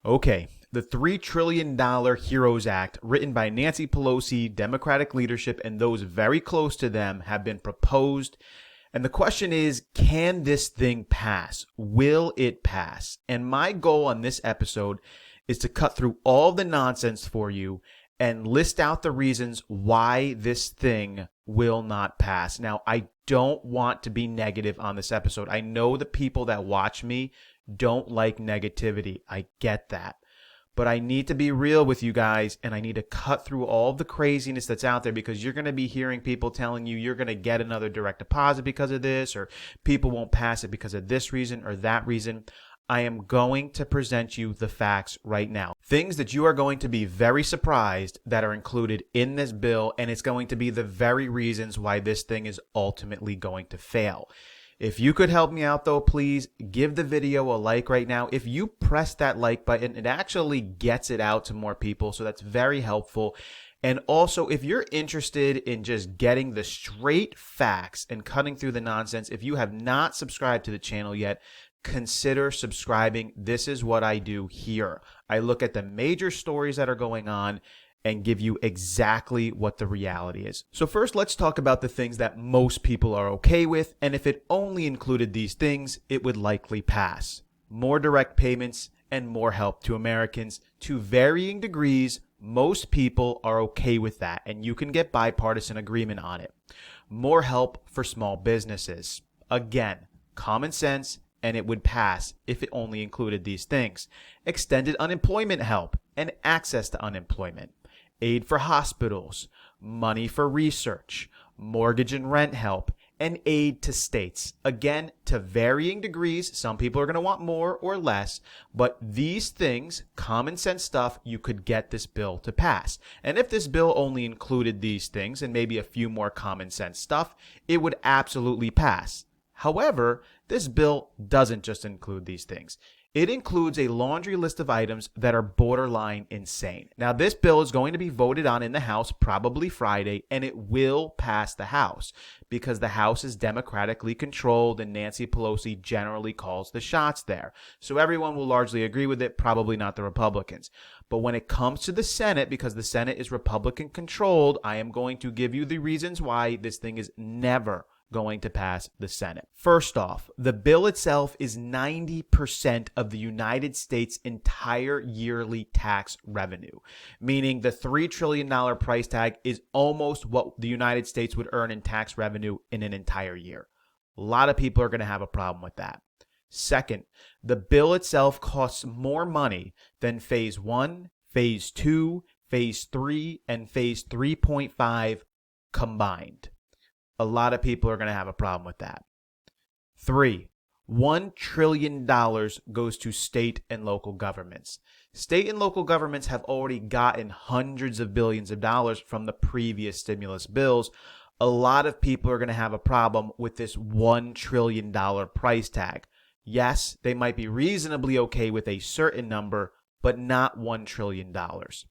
Okay, the $3 trillion HEROES Act, written by Nancy Pelosi, Democratic leadership, and those very close to them, have been proposed. And the question is, can this thing pass? Will it pass? And my goal on this episode is to cut through all the nonsense for you and list out the reasons why this thing will not pass. Now, I don't want to be negative on this episode. I know the people that watch me don't like negativity. I get that. But I need to be real with you guys, and I need to cut through all the craziness that's out there, because you're going to be hearing people telling you you're going to get another direct deposit because of this, or people won't pass it because of this reason or that reason. I am going to present you the facts right now. Things that you are going to be very surprised that are included in this bill, and it's going to be the very reasons why this thing is ultimately going to fail. If you could help me out though, please give the video a like right now. If you press that like button, it actually gets it out to more people, so that's very helpful. And also, if you're interested in just getting the straight facts and cutting through the nonsense, if you have not subscribed to the channel yet, consider subscribing. This is what I do here. I look at the major stories that are going on and give you exactly what the reality is. So first, let's talk about the things that most people are okay with, and if it only included these things, it would likely pass. More direct payments and more help to Americans. To varying degrees, most people are okay with that, and you can get bipartisan agreement on it. More help for small businesses. Again, common sense, and it would pass if it only included these things. Extended unemployment help and access to unemployment. Aid for hospitals, money for research, mortgage and rent help, and aid to states. Again, to varying degrees, some people are going to want more or less, but these things, common sense stuff, you could get this bill to pass. And if this bill only included these things and maybe a few more common sense stuff, it would absolutely pass. However, this bill doesn't just include these things. It includes a laundry list of items that are borderline insane. Now, this bill is going to be voted on in the House probably Friday, and it will pass the House because the House is democratically controlled and Nancy Pelosi generally calls the shots there. So everyone will largely agree with it, probably not the Republicans. But when it comes to the Senate, because the Senate is Republican controlled, I am going to give you the reasons why this thing is never going to pass the Senate. First off, the bill itself is 90% of the United States' entire yearly tax revenue, meaning the $3 trillion price tag is almost what the United States would earn in tax revenue in an entire year. A lot of people are going to have a problem with that. Second, the bill itself costs more money than Phase 1, Phase 2, Phase 3, and Phase 3.5 combined. A lot of people are going to have a problem with that. 3, $1 trillion goes to state and local governments. State and local governments have already gotten hundreds of billions of dollars from the previous stimulus bills. A lot of people are going to have a problem with this $1 trillion price tag. Yes, they might be reasonably okay with a certain number, but not $1 trillion.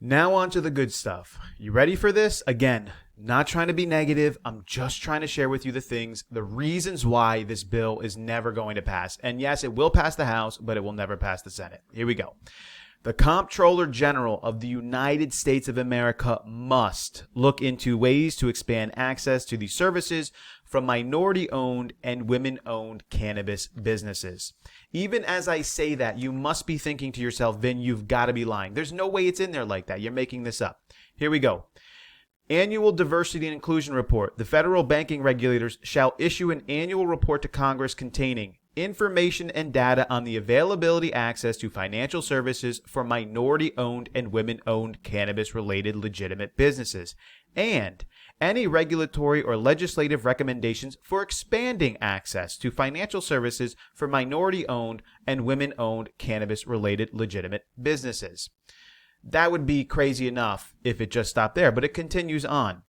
Now on to the good stuff. You ready for this? Again, not trying to be negative. I'm just trying to share with you the things, the reasons why this bill is never going to pass. And yes, it will pass the House, but it will never pass the Senate. Here we go. The Comptroller General of the United States of America must look into ways to expand access to these services from minority-owned and women-owned cannabis businesses. Even as I say that, you must be thinking to yourself, Vin, you've got to be lying. There's no way it's in there like that. You're making this up. Here we go. Annual Diversity and Inclusion Report. The federal banking regulators shall issue an annual report to Congress containing information and data on the availability access to financial services for minority-owned and women-owned cannabis-related legitimate businesses, and any regulatory or legislative recommendations for expanding access to financial services for minority-owned and women-owned cannabis-related legitimate businesses. That would be crazy enough if it just stopped there, but it continues on.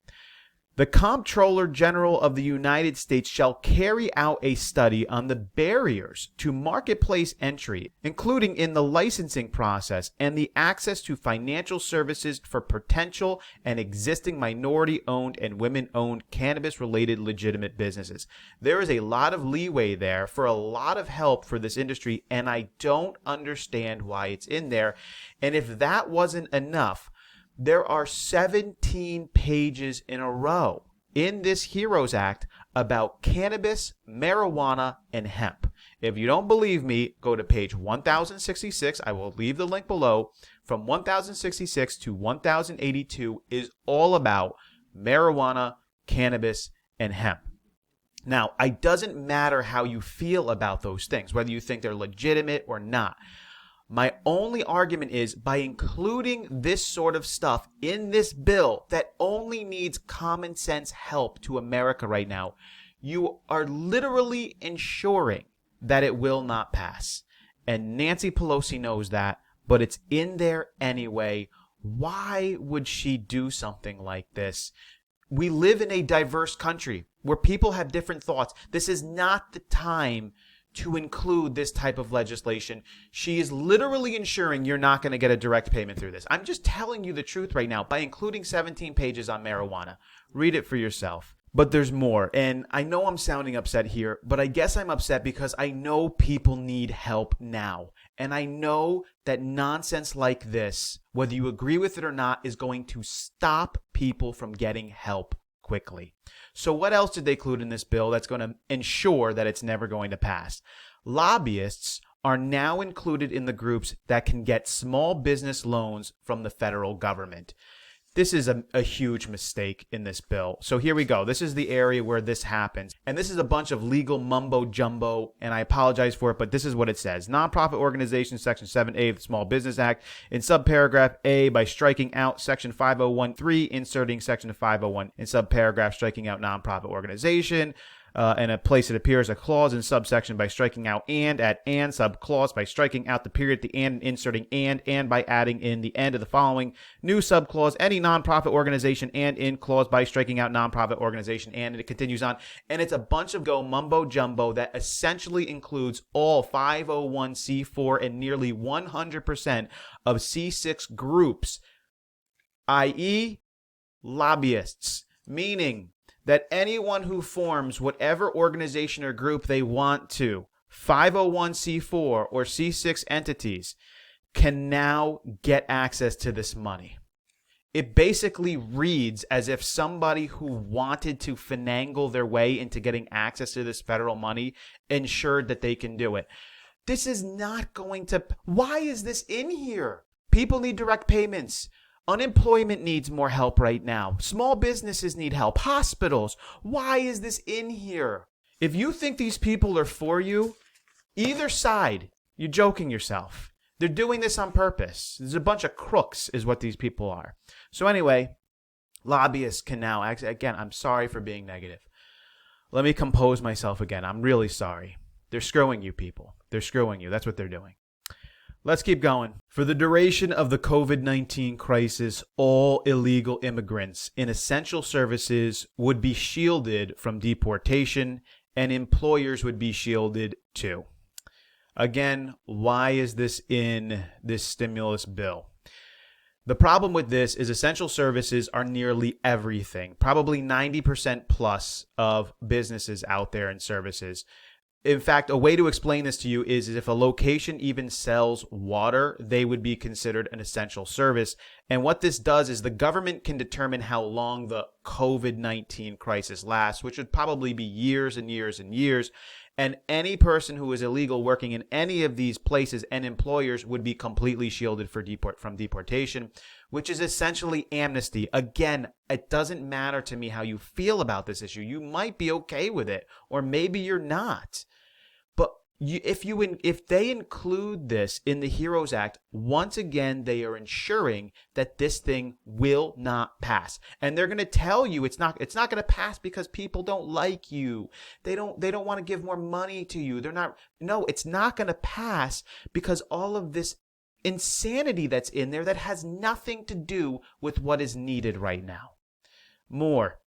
The Comptroller General of the United States shall carry out a study on the barriers to marketplace entry, including in the licensing process and the access to financial services for potential and existing minority-owned and women-owned cannabis-related legitimate businesses. There is a lot of leeway there for a lot of help for this industry, and I don't understand why it's in there. And if that wasn't enough, there are 17 pages in a row in this HEROES Act about cannabis, marijuana, and hemp. If you don't believe me, go to page 1066. I will leave the link below. From 1066 to 1082 is all about marijuana, cannabis, and hemp. Now, it doesn't matter how you feel about those things, whether you think they're legitimate or not. My only argument is by including this sort of stuff in this bill that only needs common sense help to America right now, you are literally ensuring that it will not pass. And Nancy Pelosi knows that, but it's in there anyway. Why would she do something like this? We live in a diverse country where people have different thoughts. This is not the time to include this type of legislation. She is literally ensuring you're not going to get a direct payment through this. I'm just telling you the truth right now by including 17 pages on marijuana. Read it for yourself. But there's more. And I know I'm sounding upset here, but I guess I'm upset because I know people need help now. And I know that nonsense like this, whether you agree with it or not, is going to stop people from getting help quickly. So what else did they include in this bill that's going to ensure that it's never going to pass? Lobbyists are now included in the groups that can get small business loans from the federal government. This is a huge mistake in this bill. So here we go. This is the area where this happens. And this is a bunch of legal mumbo jumbo, and I apologize for it, but this is what it says. Nonprofit organizations, Section 7A of the Small Business Act, in subparagraph A, by striking out Section 5013, inserting Section 501 in subparagraph, striking out nonprofit organization. And a place it appears a clause in subsection by striking out and at and subclause by striking out the period at the and inserting and by adding in the end of the following new subclause any nonprofit organization and in clause by striking out nonprofit organization and it continues on. And it's a bunch of mumbo jumbo that essentially includes all 501c4 and nearly 100% of C6 groups, i.e. lobbyists, meaning that anyone who forms whatever organization or group they want to, 501c4 or C6 entities, can now get access to this money. It basically reads as if somebody who wanted to finagle their way into getting access to this federal money ensured that they can do it. This is not going to... Why is this in here? People need direct payments. Unemployment needs more help right now. Small businesses need help. Hospitals. Why is this in here? If you think these people are for you, either side, you're joking yourself. They're doing this on purpose. There's a bunch of crooks is what these people are. So anyway, lobbyists can now... Again, I'm sorry for being negative. Let me compose myself again. I'm really sorry. They're screwing you people. They're screwing you. That's what they're doing. Let's keep going. For the duration of the COVID-19 crisis, all illegal immigrants in essential services would be shielded from deportation, and employers would be shielded too. Again, why is this in this stimulus bill? The problem with this is essential services are nearly everything, probably 90% plus of businesses out there and services. In fact, a way to explain this to you is if a location even sells water, they would be considered an essential service. And what this does is the government can determine how long the COVID-19 crisis lasts, which would probably be years and years and years. And any person who is illegal working in any of these places and employers would be completely shielded from deportation, which is essentially amnesty. Again, it doesn't matter to me how you feel about this issue. You might be okay with it, or maybe you're not. But if they include this in the HEROES Act, once again, they are ensuring that this thing will not pass. And they're going to tell you it's not going to pass because people don't like you. They don't want to give more money to you. No, it's not going to pass because all of this insanity that's in there that has nothing to do with what is needed right now. More.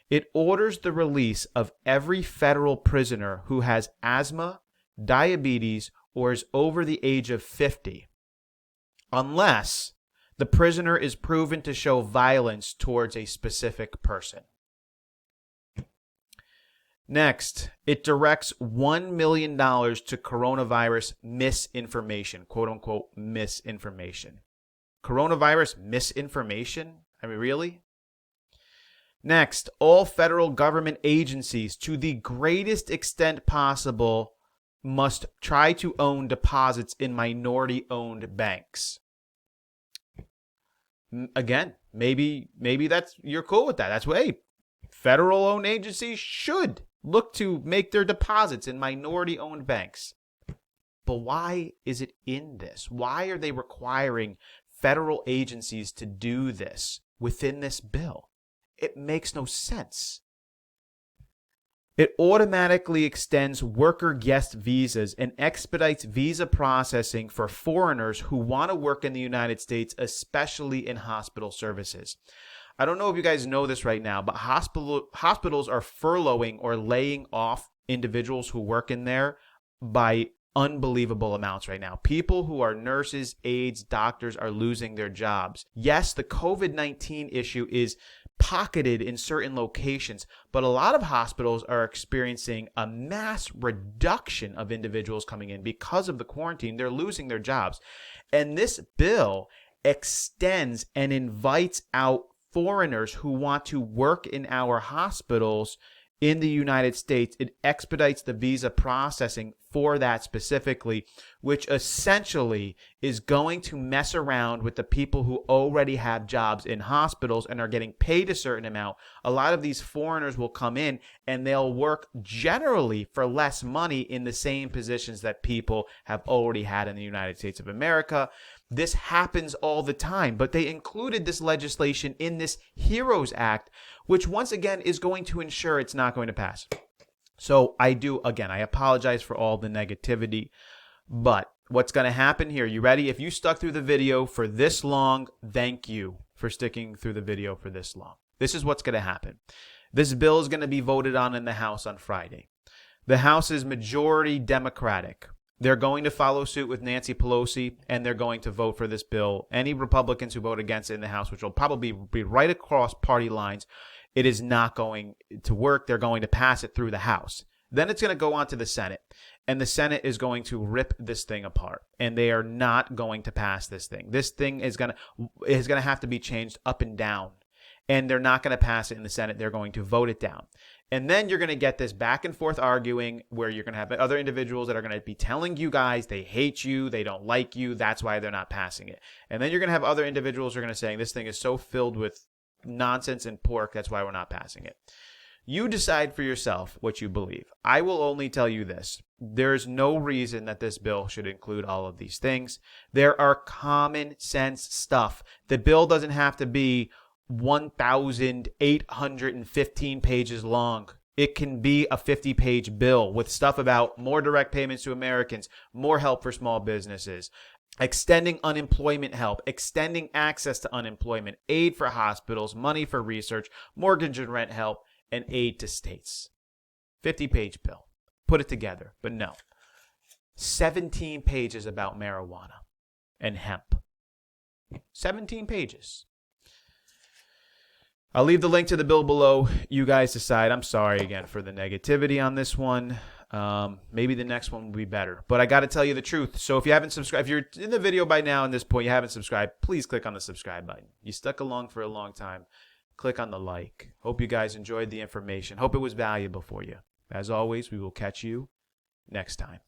It orders the release of every federal prisoner who has asthma, diabetes, or is over the age of 50, unless the prisoner is proven to show violence towards a specific person. Next, it directs $1 million to coronavirus misinformation, quote unquote misinformation. Coronavirus misinformation? I mean, really? Next, all federal government agencies, to the greatest extent possible, must try to own deposits in minority-owned banks. Again, maybe you're cool with that. That's what, hey, federal-owned agencies should look to make their deposits in minority-owned banks. But why is it in this? Why are they requiring federal agencies to do this within this bill? It makes no sense. It automatically extends worker guest visas and expedites visa processing for foreigners who want to work in the United States, especially in hospital services. I don't know if you guys know this right now, but hospitals are furloughing or laying off individuals who work in there by unbelievable amounts right now. People who are nurses, aides, doctors are losing their jobs. Yes, the COVID-19 issue is pocketed in certain locations, but a lot of hospitals are experiencing a mass reduction of individuals coming in because of the quarantine. They're losing their jobs. And this bill extends and invites out foreigners who want to work in our hospitals in the United States. It expedites the visa processing for that specifically, which essentially is going to mess around with the people who already have jobs in hospitals and are getting paid a certain amount. A lot of these foreigners will come in and they'll work generally for less money in the same positions that people have already had in the United States of America. This happens all the time, but they included this legislation in this HEROES Act, which once again is going to ensure it's not going to pass. So I apologize for all the negativity, but what's going to happen here, you ready? If you stuck through the video for this long, thank you for sticking through the video for this long. This is what's going to happen. This bill is going to be voted on in the House on Friday. The House is majority Democratic. They're going to follow suit with Nancy Pelosi, and they're going to vote for this bill. Any Republicans who vote against it in the House, which will probably be right across party lines, it is not going to work. They're going to pass it through the House. Then it's going to go on to the Senate, and the Senate is going to rip this thing apart, and they are not going to pass this thing. This thing is going to have to be changed up and down, and they're not going to pass it in the Senate. They're going to vote it down. And then you're going to get this back and forth arguing where you're going to have other individuals that are going to be telling you guys they hate you, they don't like you, that's why they're not passing it. And then you're going to have other individuals who are going to say this thing is so filled with nonsense and pork, that's why we're not passing it. You decide for yourself what you believe. I will only tell you this. There's no reason that this bill should include all of these things. There are common sense stuff. The bill doesn't have to be 1,815 pages long. It can be a 50-page bill with stuff about more direct payments to Americans, more help for small businesses, extending unemployment help, extending access to unemployment, aid for hospitals, money for research, mortgage and rent help, and aid to states. 50-page bill. Put it together. But no. 17 pages about marijuana and hemp. 17 pages. I'll leave the link to the bill below. You guys decide. I'm sorry again for the negativity on this one. Maybe the next one will be better. But I got to tell you the truth. So if you haven't subscribed, if you're in the video by now at this point, you haven't subscribed, please click on the subscribe button. You stuck along for a long time. Click on the like. Hope you guys enjoyed the information. Hope it was valuable for you. As always, we will catch you next time.